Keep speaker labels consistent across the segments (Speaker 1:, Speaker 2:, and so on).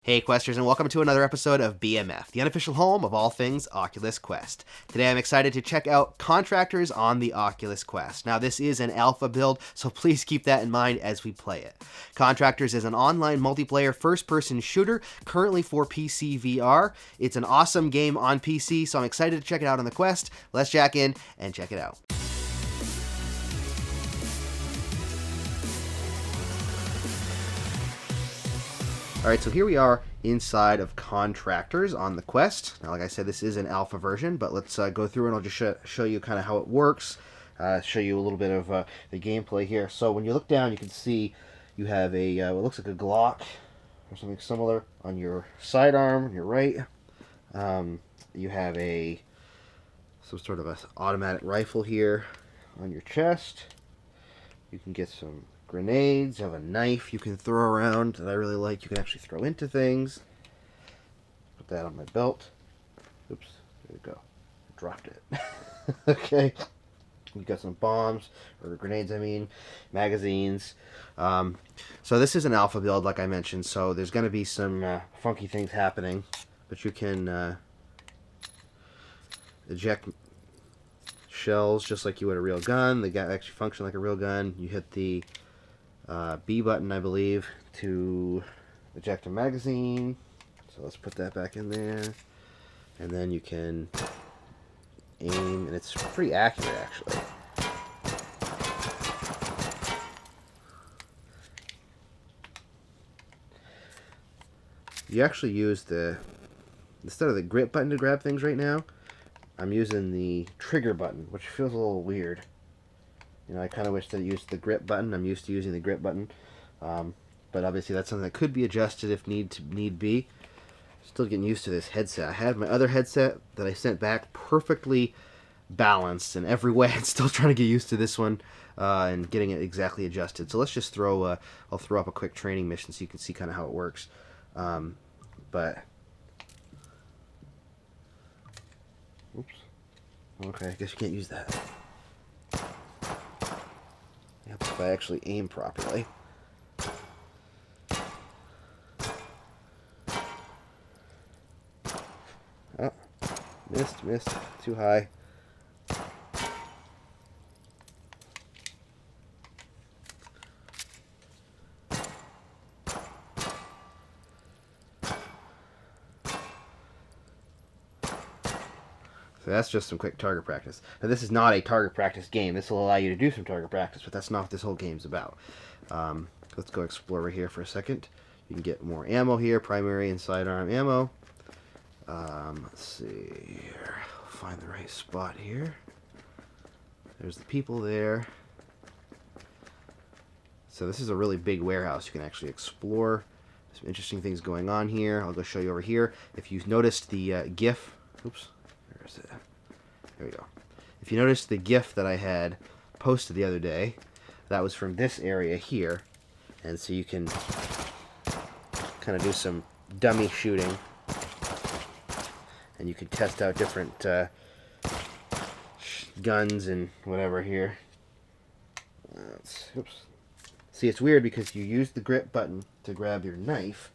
Speaker 1: Hey Questers, and welcome to another episode of BMF, the unofficial home of all things Oculus Quest. Today I'm excited to check out Contractors on the Oculus Quest. Now this is an alpha build, so please keep that in mind as we play it. Contractors is an online multiplayer first-person shooter, currently for PC VR. It's an awesome game on PC, so I'm excited to check it out on the Quest. Let's jack in and check it out. Alright, so here we are inside of Contractors on the Quest. Now, like I said, this is an alpha version, but let's go through and I'll just show you kind of how it works, show you a little bit of the gameplay here. So when you look down, you can see you have a, what looks like a Glock or something similar on your sidearm, on your right. You have some sort of an automatic rifle here on your chest. You can get some grenades. You have a knife you can throw around that I really like. You can actually throw into things. Put that on my belt. Oops, there we go. Dropped it. Okay. You got some bombs, or grenades, I mean, magazines. So this is an alpha build, like I mentioned, so there's going to be some funky things happening, but you can eject shells just like you would a real gun. They actually function like a real gun. You hit the B button, I believe, to eject a magazine. So let's put that back in there. And then you can aim, and it's pretty accurate, actually. You actually use instead of the grip button to grab things right now, I'm using the trigger button, which feels a little weird. You know, I kind of wish that I used the grip button. I'm used to using the grip button. But obviously that's something that could be adjusted if need be. Still getting used to this headset. I had my other headset that I sent back perfectly balanced in every way. I'm still trying to get used to this one and getting it exactly adjusted. So let's just I'll throw up a quick training mission so you can see kind of how it works. But oops. Okay, I guess you can't use that. If I actually aim properly. Oh, missed, too high. So that's just some quick target practice. Now this is not a target practice game. This will allow you to do some target practice, but that's not what this whole game's about. Let's go explore right here for a second. You can get more ammo here, primary and sidearm ammo. Let's see here. Find the right spot here. There's the people there. So this is a really big warehouse. You can actually explore. Some interesting things going on here. I'll go show you over here. If you've noticed the GIF, oops. There we go. If you notice the GIF that I had posted the other day, that was from this area here. And so you can kind of do some dummy shooting. And you can test out different guns and whatever here. Oops. See, it's weird because you use the grip button to grab your knife.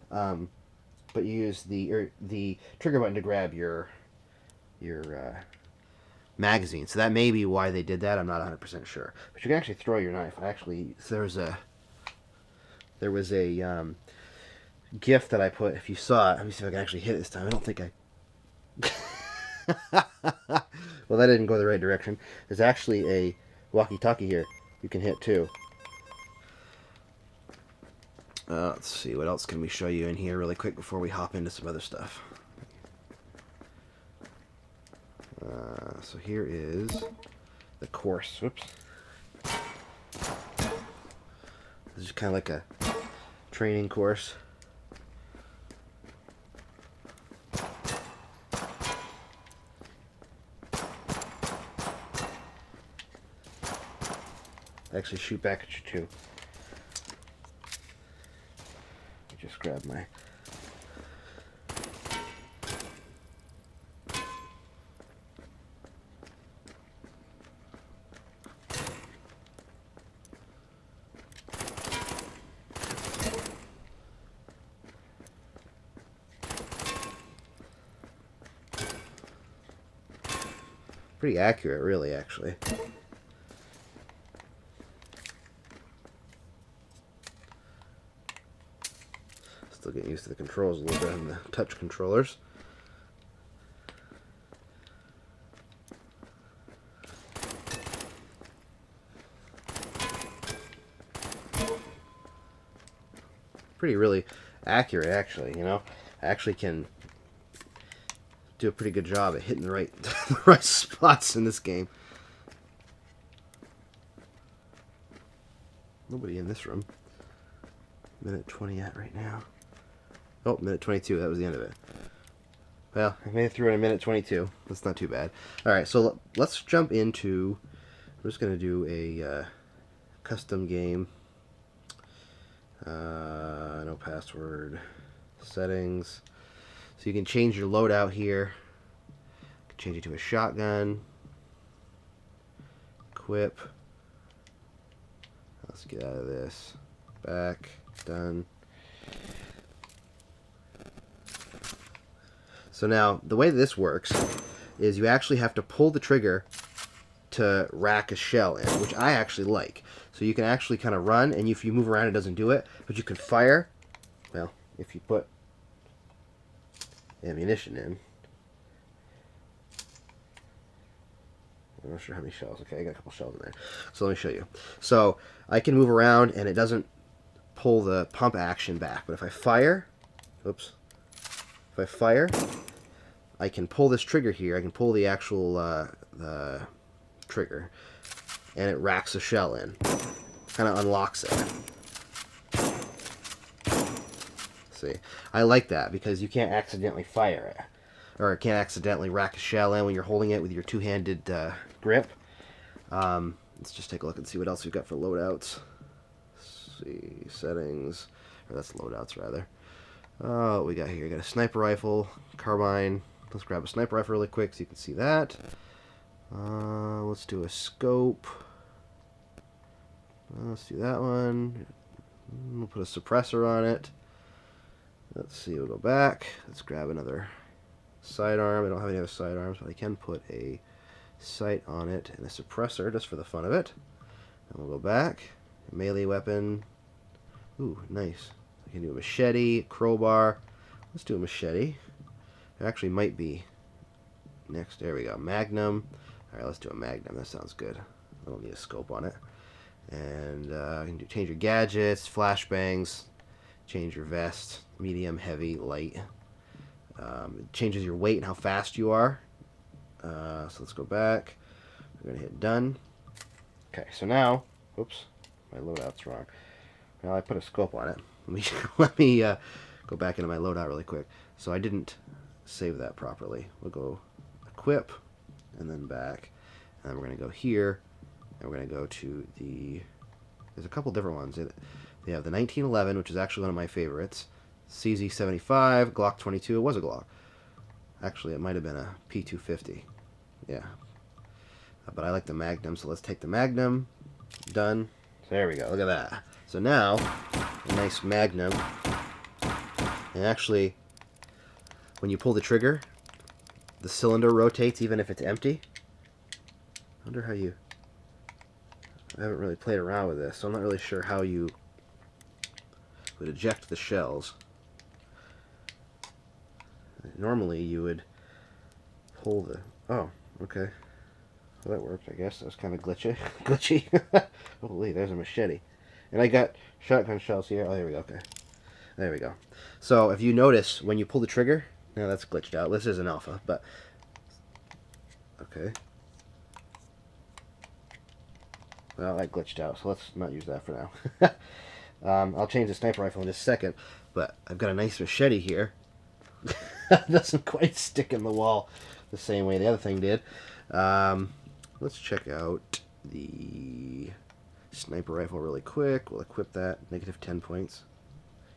Speaker 1: But you use the trigger button to grab your magazine. So that may be why they did that. I'm not 100% sure. But you can actually throw your knife. There was a GIF that I put. If you saw it, let me see if I can actually hit it this time. I don't think I. Well, that didn't go the right direction. There's actually a walkie-talkie here you can hit too. Let's see, what else can we show you in here really quick before we hop into some other stuff. So here is the course. Whoops. This is kind of like a training course. I actually shoot back at you too. Just grab my Pretty accurate, really, actually. Still getting used to the controls a little bit and the touch controllers. Pretty really accurate, actually, you know. I actually can do a pretty good job at hitting the right the right spots in this game. Nobody in this room. Minute 20 at right now. Oh, minute 22. That was the end of it. Well, I made it through in a minute 22. That's not too bad. All right, so let's jump into. I'm just gonna do a custom game. No password. Settings. So you can change your loadout here. You can change it to a shotgun. Equip. Let's get out of this. Back. Done. So now, the way this works is you actually have to pull the trigger to rack a shell in, which I actually like. So you can actually kind of run, and if you move around, it doesn't do it. But you can fire. Well, if you put ammunition in. I'm not sure how many shells. Okay, I got a couple shells in there. So let me show you. So I can move around, and it doesn't pull the pump action back. But if I fire, oops. If I fire, I can pull this trigger here. I can pull the actual the trigger, and it racks a shell in. Kind of unlocks it. See, I like that because you can't accidentally fire it, or it can't accidentally rack a shell in when you're holding it with your two-handed grip. Let's just take a look and see what else we've got for loadouts. Let's see, settings, or that's loadouts rather. Oh, what we got here? We got a sniper rifle, carbine. Let's grab a sniper rifle really quick so you can see that. Let's do a scope. Let's do that one. We'll put a suppressor on it. Let's see, we'll go back. Let's grab another sidearm. I don't have any other sidearms, but I can put a sight on it and a suppressor just for the fun of it. And we'll go back. A melee weapon. Ooh, nice. I can do a machete, crowbar. Let's do a machete. It actually might be next. There we go. Magnum. Alright, let's do a magnum. That sounds good. I don't need a scope on it. And you can change your gadgets, flashbangs, change your vest, medium, heavy, light. It changes your weight and how fast you are. So let's go back. We're going to hit done. Okay, so now, oops, my loadout's wrong. Now I put a scope on it. Let me go back into my loadout really quick. So I didn't save that properly. We'll go equip and then back. And then we're going to go here. And we're going to go to the... There's a couple different ones. They have the 1911, which is actually one of my favorites. CZ75, Glock 22. It was a Glock. Actually, it might have been a P250. Yeah. But I like the Magnum, so let's take the Magnum. Done. There we go. Look at that. So now, a nice Magnum. And actually, when you pull the trigger, the cylinder rotates even if it's empty. I wonder how you... I haven't really played around with this, so I'm not really sure how you would eject the shells. Normally you would pull the... Oh, okay. Well, that worked, I guess. That was kind of glitchy. Holy, there's a machete. And I got shotgun shells here. Oh, there we go. Okay. There we go. So if you notice, when you pull the trigger... Now that's glitched out. This is an alpha, but... Okay. Well, that glitched out, so let's not use that for now. I'll change the sniper rifle in just a second, but I've got a nice machete here. It doesn't quite stick in the wall the same way the other thing did. Let's check out the sniper rifle really quick. We'll equip that. Negative 10 points.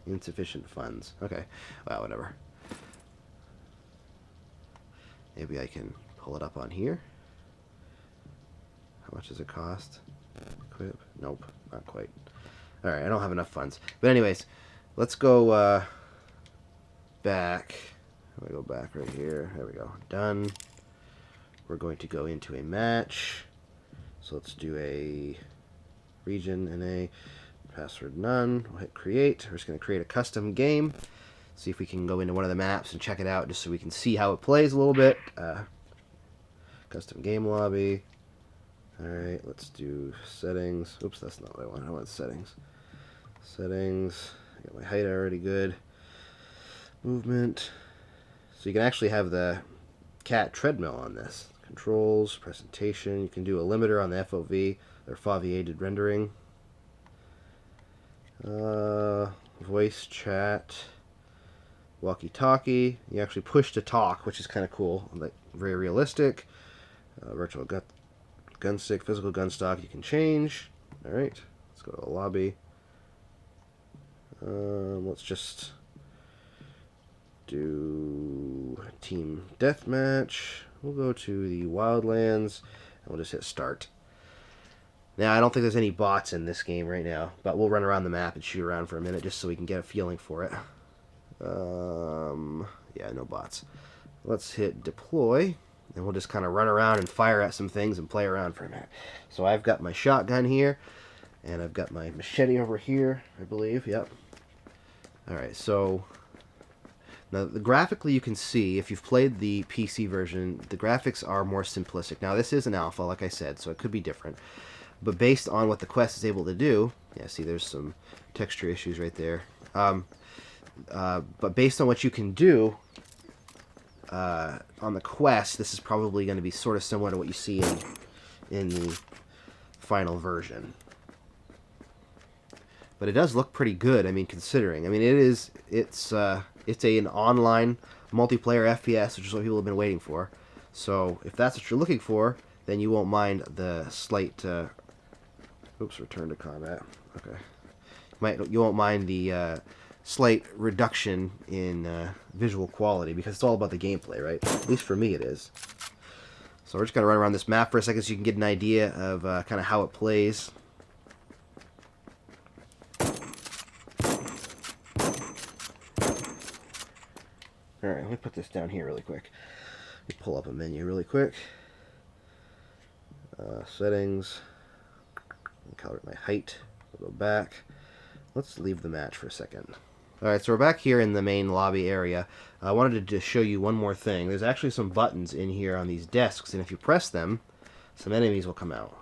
Speaker 1: Insufficient funds. Okay. Well, whatever. Maybe I can pull it up on here. How much does it cost? Equip? Nope, not quite. Alright, I don't have enough funds. But anyways, let's go back. I'm going to go back right here. There we go. Done. we're going to go into a match. So let's do a region NA, password none. We'll hit create. We're just going to create a custom game. See if we can go into one of the maps and check it out just so we can see how it plays a little bit. Custom game lobby. Alright, let's do settings. Oops, that's not what I want. I want settings. Settings. I got my height already good. Movement. So you can actually have the cat treadmill on this. Controls, presentation. You can do a limiter on the FOV or FOV-aided rendering. Voice chat. Walkie-talkie. You actually push to talk, which is kind of cool. Like very realistic. Virtual gun stick, physical gun stock. You can change. All right. Let's go to the lobby. Let's just do team deathmatch. We'll go to the Wildlands, and we'll just hit start. Now, I don't think there's any bots in this game right now, but we'll run around the map and shoot around for a minute just so we can get a feeling for it. Yeah, no bots. Let's hit deploy, and we'll just kind of run around and fire at some things and play around for a minute. So I've got my shotgun here, and I've got my machete over here, I believe. Yep. Alright, so now graphically you can see, if you've played the PC version, the graphics are more simplistic. Now this is an alpha, like I said, so it could be different. But based on what the Quest is able to do, yeah, see there's some texture issues right there. But based on what you can do on the Quest, this is probably going to be sort of similar to what you see in the final version. But it does look pretty good. I mean, considering. I mean, it's an online multiplayer FPS, which is what people have been waiting for. So if that's what you're looking for, then you won't mind the slight. Oops, return to combat. Okay. You won't mind the slight reduction in visual quality because it's all about the gameplay, right? At least for me, it is. So we're just gonna run around this map for a second so you can get an idea of kind of how it plays. Alright, let me put this down here really quick. Let me pull up a menu really quick. Settings. Color my height. We'll go back. Let's leave the match for a second. Alright, so we're back here in the main lobby area. I wanted to just show you one more thing. There's actually some buttons in here on these desks, and if you press them, some enemies will come out.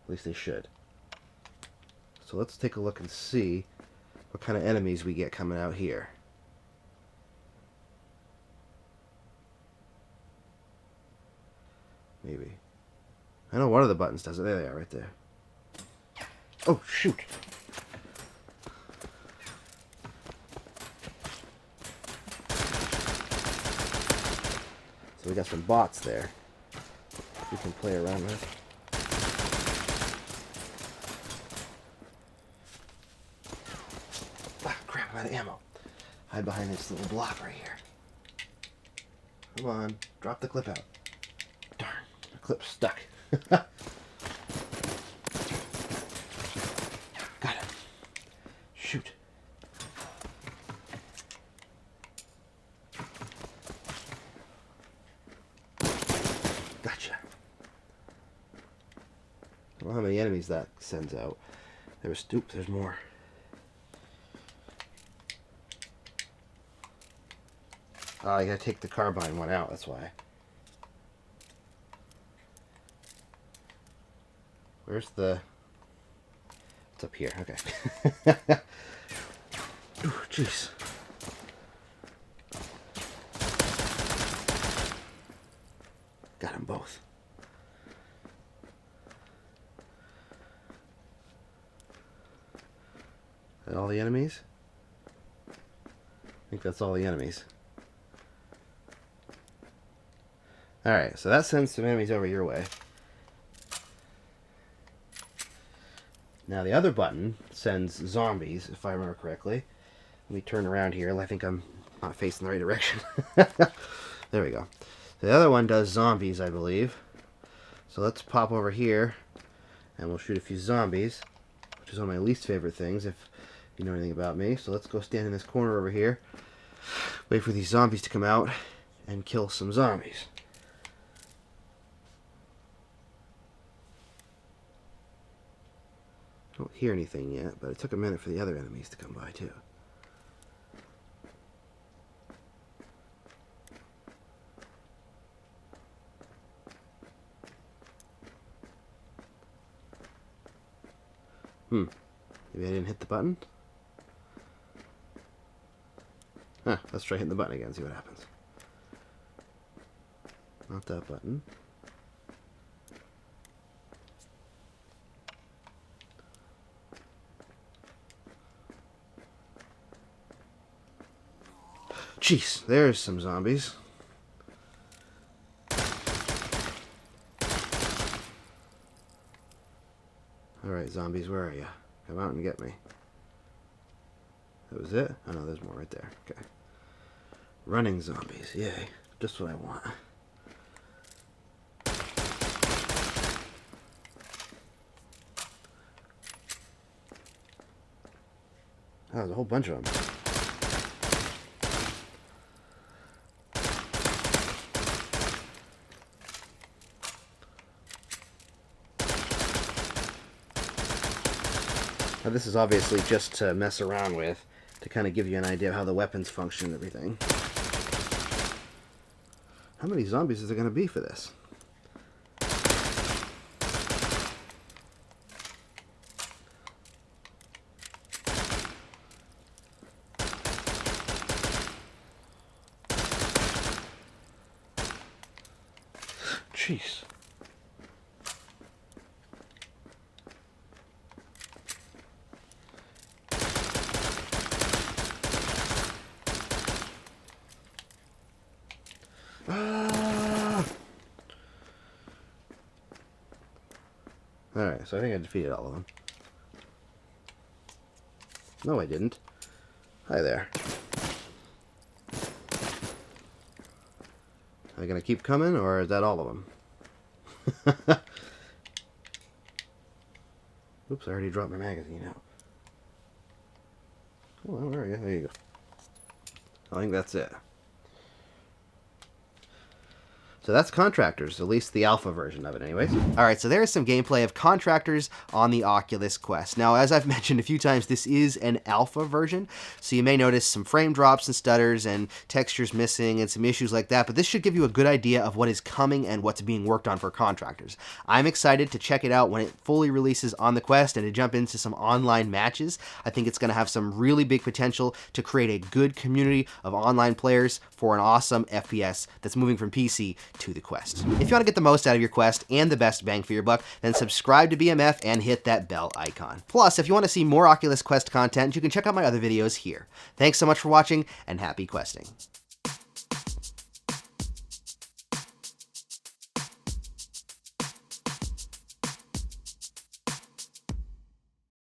Speaker 1: At least they should. So let's take a look and see what kind of enemies we get coming out here. Maybe. I know one of the buttons does it. There they are, right there. Oh, shoot. So we got some bots there we can play around with. Ah, crap, I'm out of ammo. Hide behind this little block right here. Come on, drop the clip out. Darn, the clip's stuck. Got him. Shoot. Gotcha. I don't know how many enemies that sends out. There's more. Oh, I gotta take the carbine one out, that's why. Where's the... It's up here, okay. Ooh, jeez. Got them both. Is that all the enemies? I think that's all the enemies. Alright, so that sends some enemies over your way. Now the other button sends zombies, if I remember correctly. Let me turn around here. I think I'm not facing the right direction. There we go. The other one does zombies, I believe. So let's pop over here, and we'll shoot a few zombies, which is one of my least favorite things, if you know anything about me. So let's go stand in this corner over here, wait for these zombies to come out, and kill some zombies. I don't hear anything yet, but it took a minute for the other enemies to come by, too. Maybe I didn't hit the button? Huh, let's try hitting the button again, see what happens. Not that button. Jeez, there's some zombies. Alright, zombies, where are you? Come out and get me. That was it? Oh no, there's more right there. Okay. Running zombies, yay. Just what I want. Oh, there's a whole bunch of them. Now this is obviously just to mess around with, to kind of give you an idea of how the weapons function and everything. How many zombies is there going to be for this? Jeez. Alright, so I think I defeated all of them. No, I didn't. Hi there. Are they going to keep coming, or is that all of them? Oops, I already dropped my magazine out. Oh, where are you? There you go. I think that's it. So that's Contractors, at least the alpha version of it anyways. Alright, so there's some gameplay of Contractors on the Oculus Quest. Now, as I've mentioned a few times, this is an alpha version, so you may notice some frame drops and stutters and textures missing and some issues like that, but this should give you a good idea of what is coming and what's being worked on for Contractors. I'm excited to check it out when it fully releases on the Quest and to jump into some online matches. I think it's going to have some really big potential to create a good community of online players for an awesome FPS that's moving from PC to the Quest. If you want to get the most out of your Quest and the best bang for your buck, then subscribe to BMF and hit that bell icon. Plus, if you want to see more Oculus Quest content, you can check out my other videos here. Thanks so much for watching, and happy questing.